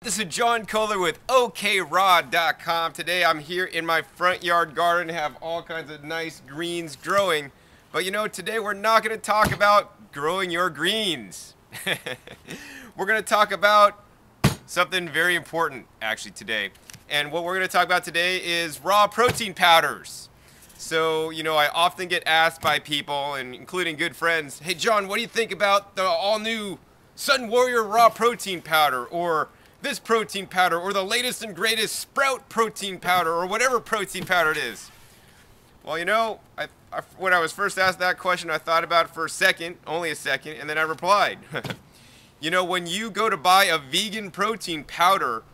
This is John Kohler with OKRod.com. Today I'm here in my front yard garden, have all kinds of nice greens growing. But you know, today we're not going to talk about growing your greens. We're going to talk about something very important actually today. And what we're going to talk about today is raw protein powders. So, you know, I often get asked by people, and including good friends, hey John, what do you think about the all-new Sun Warrior raw protein powder, or this protein powder, or the latest and greatest Sprout protein powder, or whatever protein powder it is? Well, you know, when I was first asked that question, I thought about it for a second, only a second, and then I replied. You know, when you go to buy a vegan protein powder,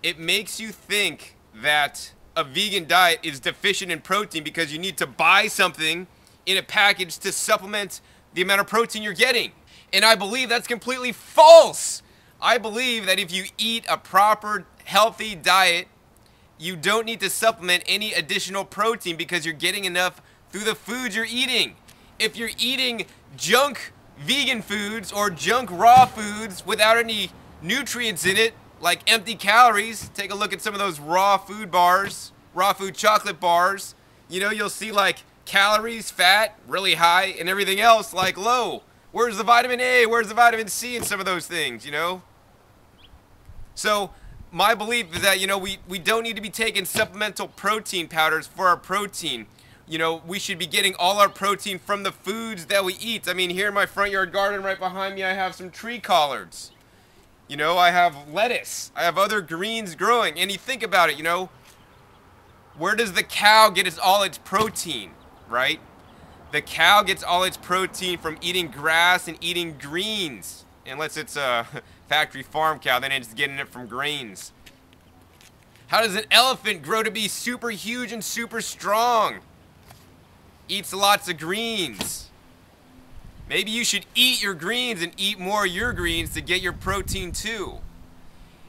it makes you think that a vegan diet is deficient in protein because you need to buy something in a package to supplement the amount of protein you're getting. And I believe that's completely false. I believe that if you eat a proper, healthy diet, you don't need to supplement any additional protein because you're getting enough through the foods you're eating. If you're eating junk vegan foods or junk raw foods without any nutrients in it, like empty calories, take a look at some of those raw food bars, raw food chocolate bars. You know, you'll see like calories, fat, really high, and everything else like low. Where's the vitamin A? Where's the vitamin C in some of those things, you know? So my belief is that, you know, we don't need to be taking supplemental protein powders for our protein. You know, we should be getting all our protein from the foods that we eat. I mean, here in my front yard garden right behind me, I have some tree collards. You know, I have lettuce. I have other greens growing. And you think about it, you know, where does the cow get all its protein, right? The cow gets all its protein from eating grass and eating greens. Unless it's a factory farm cow, then it's getting it from grains. How does an elephant grow to be super huge and super strong? Eats lots of greens. Maybe you should eat your greens and eat more of your greens to get your protein too.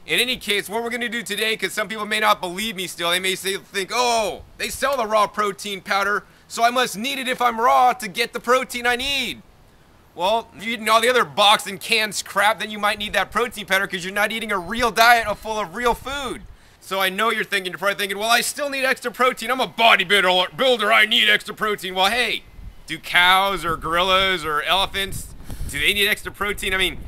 In any case, what we're going to do today, because some people may not believe me still, they may think, oh, they sell the raw protein powder, so I must need it if I'm raw to get the protein I need. Well, if you're eating all the other boxed and canned crap, then you might need that protein powder because you're not eating a real diet full of real food. So I know you're probably thinking, well, I still need extra protein. I'm a bodybuilder, I need extra protein. Well, hey, do cows or gorillas or elephants, do they need extra protein? I mean,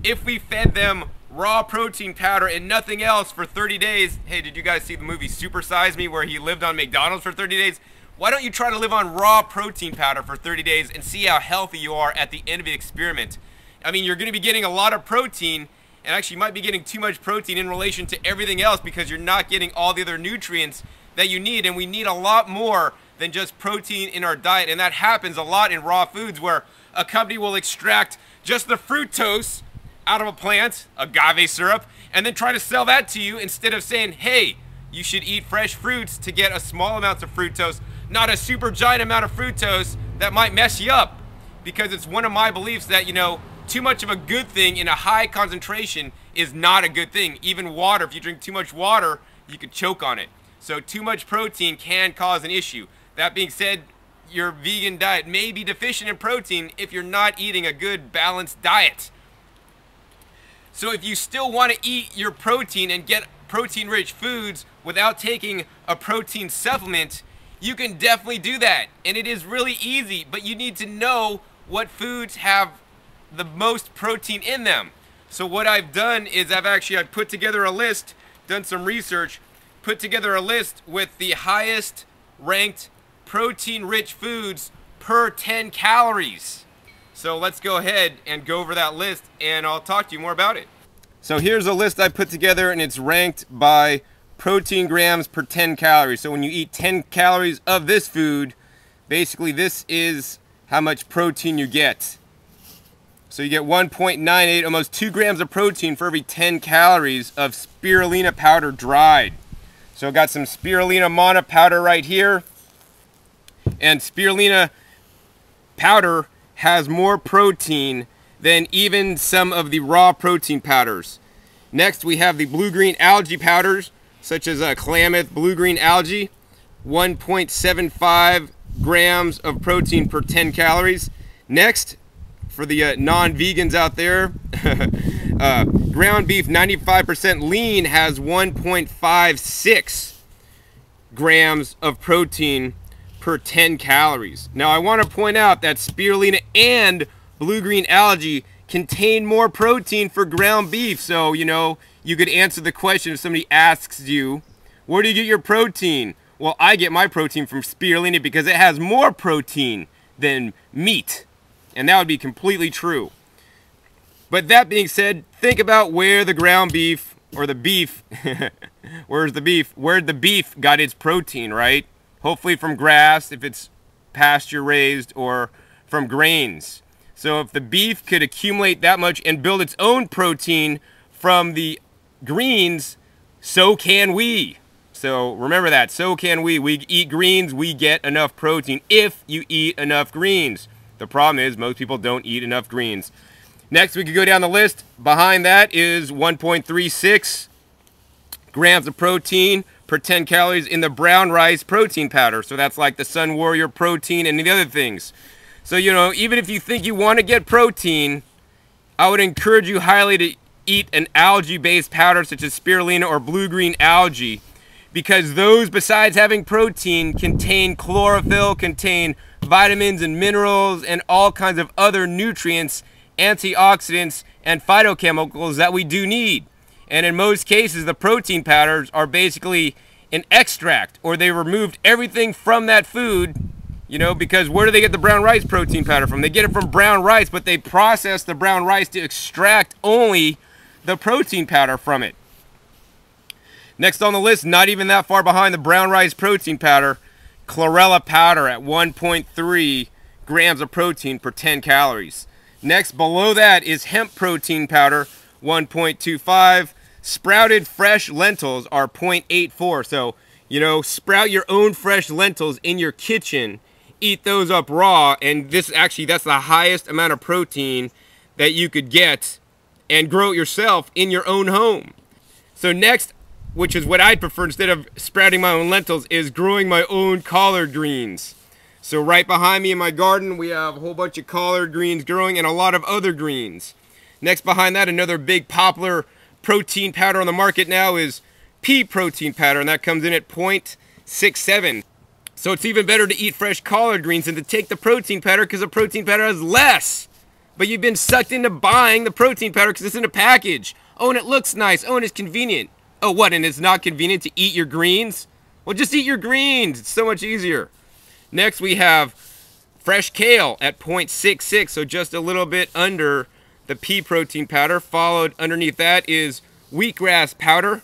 if we fed them raw protein powder and nothing else for 30 days, hey, did you guys see the movie Super Size Me where he lived on McDonald's for 30 days? Why don't you try to live on raw protein powder for 30 days and see how healthy you are at the end of the experiment? I mean, you're going to be getting a lot of protein, and actually you might be getting too much protein in relation to everything else because you're not getting all the other nutrients that you need, and we need a lot more than just protein in our diet. And that happens a lot in raw foods where a company will extract just the fructose out of a plant, agave syrup, and then try to sell that to you instead of saying, hey, you should eat fresh fruits to get a small amount of fructose, not a super giant amount of fructose that might mess you up. Because it's one of my beliefs that, you know, too much of a good thing in a high concentration is not a good thing. Even water, if you drink too much water, you could choke on it. So too much protein can cause an issue. That being said, your vegan diet may be deficient in protein if you're not eating a good balanced diet. So if you still want to eat your protein and get protein-rich foods without taking a protein supplement, you can definitely do that. And it is really easy, but you need to know what foods have the most protein in them. So what I've done is I've put together a list, done some research, put together a list with the highest ranked protein-rich foods per 10 calories. So let's go ahead and go over that list and I'll talk to you more about it. So here's a list I put together and it's ranked by protein grams per 10 calories. So when you eat 10 calories of this food, basically this is how much protein you get. So you get 1.98, almost 2 grams of protein for every 10 calories of spirulina powder dried. So I've got some spirulina mana powder right here. And spirulina powder has more protein than even some of the raw protein powders. Next we have the blue-green algae powders, such as Klamath blue-green algae, 1.75 grams of protein per 10 calories. Next, for the non-vegans out there, Ground beef 95% lean has 1.56 grams of protein per 10 calories. Now I want to point out that spirulina and blue-green algae contain more protein for ground beef. So, you know, you could answer the question if somebody asks you, where do you get your protein? Well, I get my protein from spirulina because it has more protein than meat. And that would be completely true. But that being said, think about where the ground beef, or the beef, where's the beef? Where the beef got its protein, right? Hopefully from grass, if it's pasture raised, or from grains. So if the beef could accumulate that much and build its own protein from the greens, so can we. So remember that, so can we. We eat greens, we get enough protein if you eat enough greens. The problem is most people don't eat enough greens. Next, we could go down the list. Behind that is 1.36 grams of protein per 10 calories in the brown rice protein powder. So that's like the Sun Warrior protein and the other things. So, you know, even if you think you want to get protein, I would encourage you highly to eat an algae-based powder such as spirulina or blue-green algae, because those, besides having protein, contain chlorophyll, contain vitamins and minerals and all kinds of other nutrients, antioxidants, and phytochemicals that we do need. And in most cases, the protein powders are basically an extract, or they removed everything from that food. You know, because where do they get the brown rice protein powder from? They get it from brown rice, but they process the brown rice to extract only the protein powder from it. Next on the list, not even that far behind the brown rice protein powder, chlorella powder at 1.3 grams of protein per 10 calories. Next, below that is hemp protein powder, 1.25. Sprouted fresh lentils are 0.84. So, you know, sprout your own fresh lentils in your kitchen. Eat those up raw, and this actually, that's the highest amount of protein that you could get, and grow it yourself in your own home. So next, which is what I'd prefer instead of sprouting my own lentils, is growing my own collard greens. So right behind me in my garden, we have a whole bunch of collard greens growing and a lot of other greens. Next behind that, another big popular protein powder on the market now is pea protein powder, and that comes in at 0.67. So it's even better to eat fresh collard greens than to take the protein powder, because the protein powder has less. But you've been sucked into buying the protein powder because it's in a package. Oh, and it looks nice. Oh, and it's convenient. Oh, what, and it's not convenient to eat your greens? Well, just eat your greens. It's so much easier. Next, we have fresh kale at 0.66, so just a little bit under the pea protein powder. Followed underneath that is wheatgrass powder.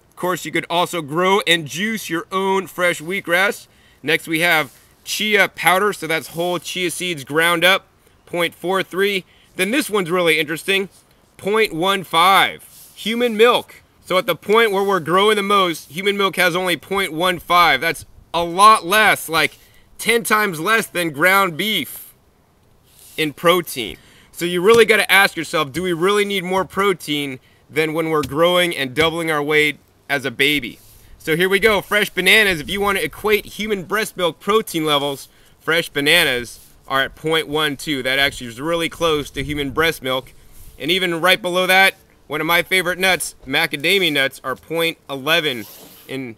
Of course, you could also grow and juice your own fresh wheatgrass. Next, we have chia powder, so that's whole chia seeds ground up, 0.43. Then this one's really interesting, 0.15. Human milk. So at the point where we're growing the most, human milk has only 0.15. That's a lot less, like 10 times less than ground beef in protein. So you really got to ask yourself, do we really need more protein than when we're growing and doubling our weight as a baby? So here we go, fresh bananas. If you want to equate human breast milk protein levels, fresh bananas are at 0.12. That actually is really close to human breast milk. And even right below that, one of my favorite nuts, macadamia nuts, are 0.11 in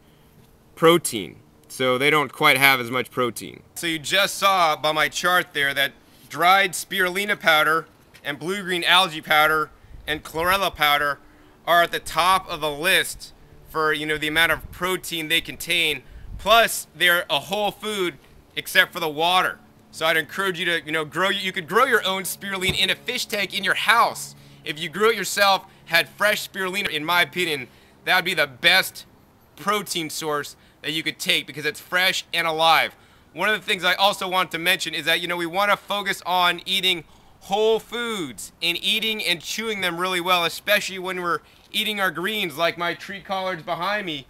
protein. So they don't quite have as much protein. So you just saw by my chart there that dried spirulina powder and blue-green algae powder and chlorella powder are at the top of the list for, you know, the amount of protein they contain. Plus, they're a whole food except for the water. So I'd encourage you to, you know, you could grow your own spirulina in a fish tank in your house. If you grew it yourself, had fresh spirulina, in my opinion, that would be the best protein source that you could take because it's fresh and alive. One of the things I also want to mention is that, you know, we want to focus on eating whole foods and eating and chewing them really well, especially when we're eating our greens like my tree collards behind me.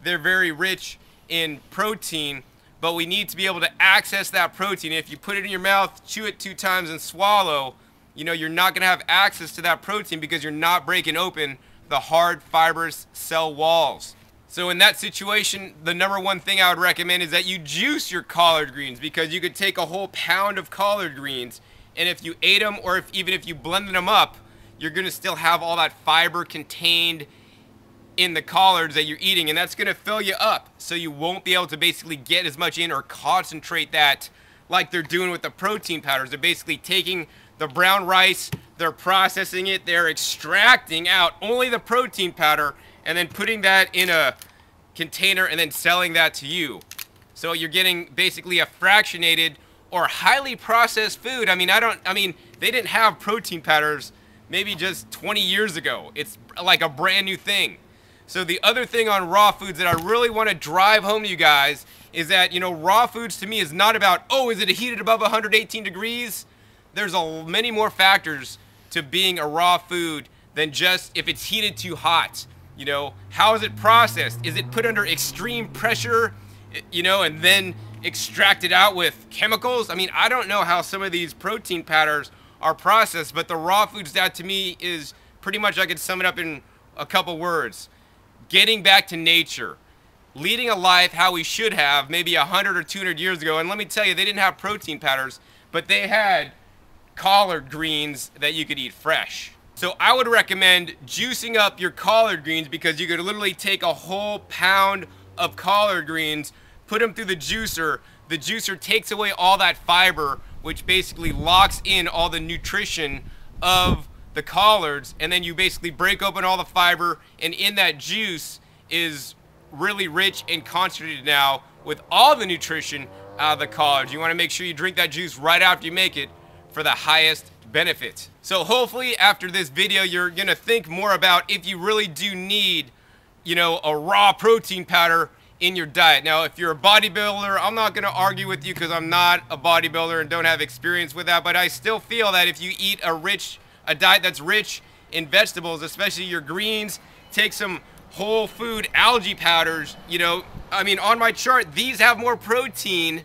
They're very rich in protein, but we need to be able to access that protein. If you put it in your mouth, chew it 2 times and swallow, you know, you're not going to have access to that protein because you're not breaking open the hard fibrous cell walls. So in that situation, the #1 thing I would recommend is that you juice your collard greens, because you could take a whole pound of collard greens, and if you ate them, or even if you blended them up, you're going to still have all that fiber contained in the collards that you're eating, and that's going to fill you up, so you won't be able to basically get as much in or concentrate that like they're doing with the protein powders. They're basically taking the brown rice, they're processing it, they're extracting out only the protein powder and then putting that in a container and then selling that to you. So you're getting basically a fractionated or highly processed food. I mean, they didn't have protein powders maybe just 20 years ago. It's like a brand new thing. So the other thing on raw foods that I really want to drive home to you guys is that, you know, raw foods to me is not about, oh, is it heated above 118 degrees? There's many more factors to being a raw food than just if it's heated too hot. You know, how is it processed? Is it put under extreme pressure, you know, and then extracted out with chemicals? I mean, I don't know how some of these protein powders are processed, but the raw foods, that to me is pretty much, I could sum it up in a couple words. Getting back to nature, leading a life how we should have maybe 100 or 200 years ago. And let me tell you, they didn't have protein powders, but they had collard greens that you could eat fresh. So I would recommend juicing up your collard greens, because you could literally take a whole pound of collard greens, put them through the juicer. The juicer takes away all that fiber, which basically locks in all the nutrition of the collards, and then you basically break open all the fiber, and in that juice is really rich and concentrated now with all the nutrition out of the collards. You want to make sure you drink that juice right after you make it for the highest benefit. So hopefully after this video you're gonna think more about if you really do need, you know, a raw protein powder in your diet. Now, if you're a bodybuilder, I'm not gonna argue with you because I'm not a bodybuilder and don't have experience with that, but I still feel that if you eat a diet that's rich in vegetables, especially your greens, take some whole food algae powders, you know, I mean, on my chart, these have more protein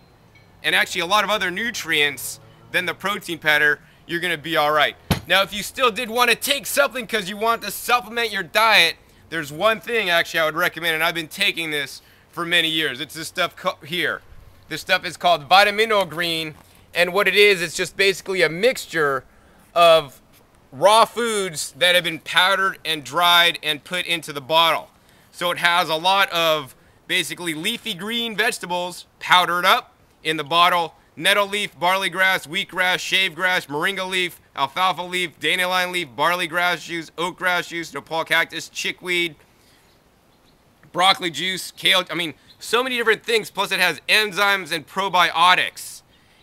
and actually a lot of other nutrients than the protein powder. You're gonna be all right. Now, if you still did want to take something because you want to supplement your diet, there's one thing actually I would recommend, and I've been taking this for many years. It's this stuff here. This stuff is called Vitamino Green, and what it is, it's just basically a mixture of raw foods that have been powdered and dried and put into the bottle. So it has a lot of basically leafy green vegetables powdered up in the bottle: nettle leaf, barley grass, wheatgrass, shave grass, moringa leaf, alfalfa leaf, dandelion leaf, barley grass juice, oat grass juice, Nepal cactus, chickweed, broccoli juice, kale. I mean, so many different things. Plus it has enzymes and probiotics.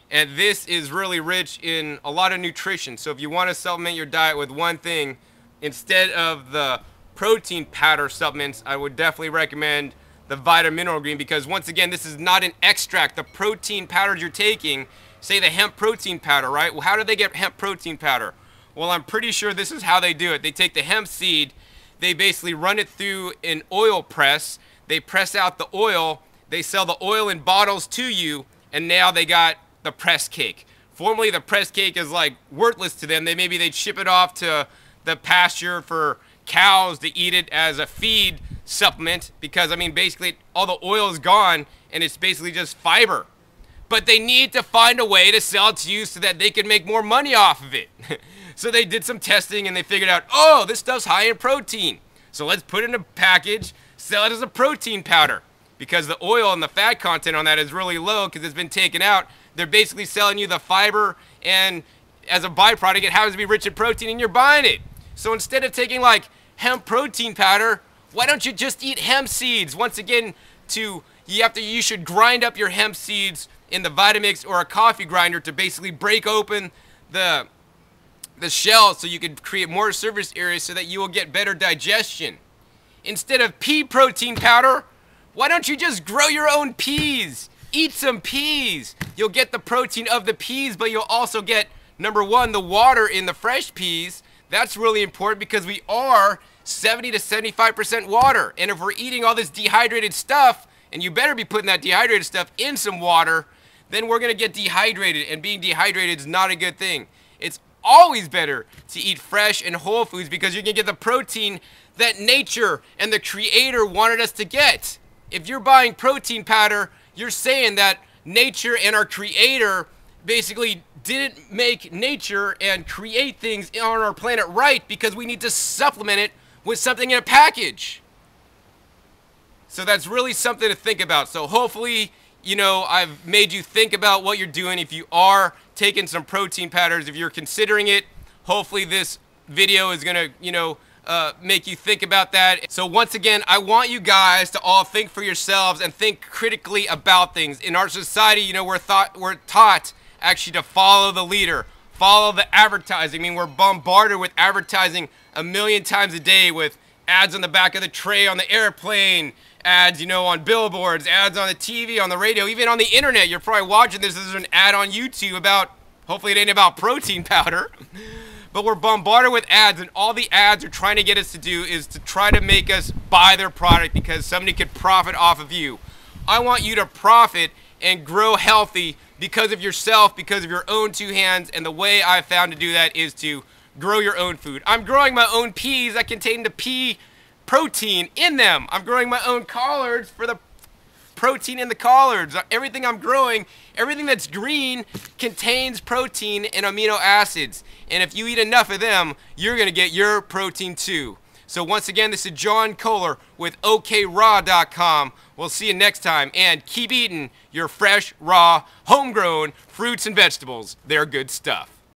And this is really rich in a lot of nutrition. So if you want to supplement your diet with one thing, instead of the protein powder supplements, I would definitely recommend the Vitamino Green, because once again, this is not an extract. The protein powders you're taking, say the hemp protein powder, right? Well, how do they get hemp protein powder? Well, I'm pretty sure this is how they do it. They take the hemp seed, they basically run it through an oil press, they press out the oil, they sell the oil in bottles to you, and now they got the pressed cake. Formerly, the pressed cake is like worthless to them. Maybe they'd ship it off to the pasture for cows to eat it as a feed supplement, because I mean, basically all the oil is gone and it's basically just fiber. But they need to find a way to sell it to you so that they can make more money off of it. So they did some testing and they figured out, oh, this stuff's high in protein, so let's put it in a package, sell it as a protein powder, because the oil and the fat content on that is really low because it's been taken out. They're basically selling you the fiber, and as a byproduct, it happens to be rich in protein, and you're buying it. So instead of taking like hemp protein powder, why don't you just eat hemp seeds? Once again, you should grind up your hemp seeds in the Vitamix or a coffee grinder to basically break open the shell so you can create more surface area so that you will get better digestion. Instead of pea protein powder, why don't you just grow your own peas? Eat some peas. You'll get the protein of the peas, but you'll also get, number one, the water in the fresh peas. That's really important because we are 70 to 75% water. And if we're eating all this dehydrated stuff, and you better be putting that dehydrated stuff in some water, then we're going to get dehydrated. And being dehydrated is not a good thing. It's always better to eat fresh and whole foods because you're going to get the protein that nature and the creator wanted us to get. If you're buying protein powder, you're saying that nature and our creator basically didn't make nature and create things on our planet right, because we need to supplement it with something in a package. So that's really something to think about. So hopefully, you know, I've made you think about what you're doing. If you are taking some protein powders, if you're considering it, hopefully this video is gonna, you know, make you think about that. So once again, I want you guys to all think for yourselves and think critically about things. In our society, you know, we're taught actually to follow the leader, follow the advertising. I mean, we're bombarded with advertising a million times a day, with ads on the back of the tray on the airplane, ads, you know, on billboards, ads on the TV, on the radio, even on the internet. You're probably watching this. This is an ad on YouTube about, hopefully it ain't about protein powder. But we're bombarded with ads, and all the ads are trying to get us to do is to try to make us buy their product because somebody could profit off of you. I want you to profit and grow healthy because of yourself, because of your own two hands, and the way I've found to do that is to grow your own food. I'm growing my own peas that contain the pea protein in them. I'm growing my own collards for the protein in the collards. Everything I'm growing, everything that's green, contains protein and amino acids. And if you eat enough of them, you're going to get your protein too. So once again, this is John Kohler with OKRaw.com. We'll see you next time, and keep eating your fresh, raw, homegrown fruits and vegetables. They're good stuff.